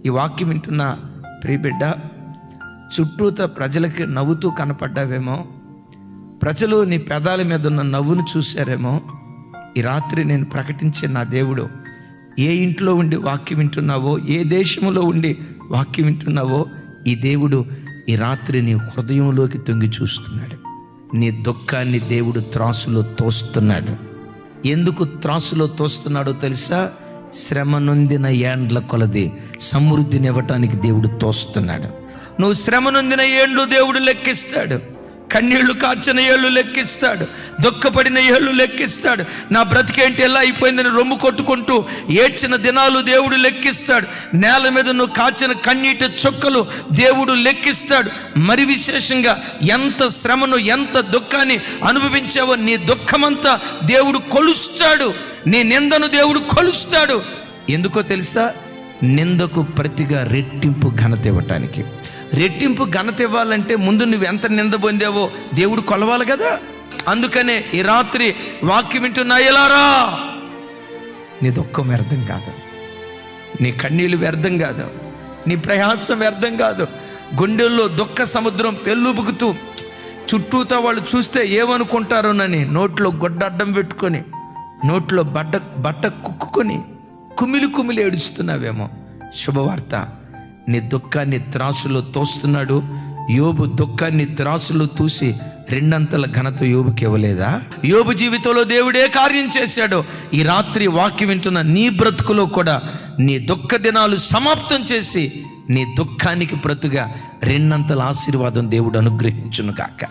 ఈ వాక్యం వింటున్న ప్రియబిడ్డ, చుట్టూత ప్రజలకి నవ్వుతూ కనపడ్డావేమో, ప్రజలు నీ పెదాల మీద ఉన్న నవ్వును చూశారేమో. ఈ రాత్రి నేను ప్రకటించే నా దేవుడు, ఏ ఇంట్లో ఉండి వాక్యం వింటున్నావో, ఏ దేశంలో ఉండి వాక్యం వింటున్నావో, ఈ దేవుడు ఈ రాత్రి నీ హృదయంలోకి తొంగి చూస్తున్నాడు. నీ దుఃఖాన్ని దేవుడు త్రాసులో తోస్తున్నాడు. ఎందుకు త్రాసులో తోస్తున్నాడో తెలుసా? శ్రమ నొందిన ఏండ్ల కొలది సమృద్ధిని ఇవ్వటానికి దేవుడు తోస్తున్నాడు. నువ్వు శ్రమ నొందిన ఏండ్లు దేవుడు లెక్కిస్తాడు. కన్నీళ్లు కార్చిన ఏళ్ళు లెక్కిస్తాడు. దుఃఖపడిన ఏళ్ళు లెక్కిస్తాడు. నా బ్రతికేంటి ఎలా అయిపోయిందని రొమ్ము కొట్టుకుంటూ ఏడ్చిన దినాలు దేవుడు లెక్కిస్తాడు. నేల మీద నువ్వు కాచిన కన్నీటి చుక్కలు దేవుడు లెక్కిస్తాడు. మరి విశేషంగా ఎంత శ్రమను, ఎంత దుఃఖాన్ని అనుభవించావో నీ దుఃఖమంతా దేవుడు కొలుస్తాడు. నీ నిందను దేవుడు కొలుస్తాడు. ఎందుకో తెలుసా? నిందకు ప్రతిగా రెట్టింపు ఘనత ఇవ్వటానికి. రెట్టింపు ఘనత ఇవ్వాలంటే ముందు నువ్వు ఎంత నింద పొందావో దేవుడు కొలవాలి కదా. అందుకనే ఈ రాత్రి వాక్యం వింటున్నా ఎలారా, నీ దుఃఖం వ్యర్థం కాదు, నీ కన్నీళ్ళు వ్యర్థం కాదు, నీ ప్రయాసం వ్యర్థం కాదు. గుండెల్లో దుఃఖ సముద్రం పెళ్ళుబుకుతూ చుట్టూతా వాళ్ళు చూస్తే ఏమనుకుంటారోనని నోట్లో గొడ్డడ్డం పెట్టుకొని, నోట్లో బట్ట కుక్కుకొని కుమిలి కుమిలి ఏడుస్తున్నావేమో. శుభవార్త, నీ దుఃఖాన్ని త్రాసులో తోస్తున్నాడు. యోబు దుఃఖాన్ని త్రాసులో తూసి రెండంతల ఘనత యోబుకి ఇవ్వలేదా? యోబు జీవితంలో దేవుడే కార్యం చేశాడో ఈ రాత్రి వాక్యం వింటున్న నీ బ్రతుకులో కూడా నీ దుఃఖ దినాలు సమాప్తం చేసి నీ దుఃఖానికి ప్రతుగా రెండంతల ఆశీర్వాదం దేవుడు అనుగ్రహించును గాక.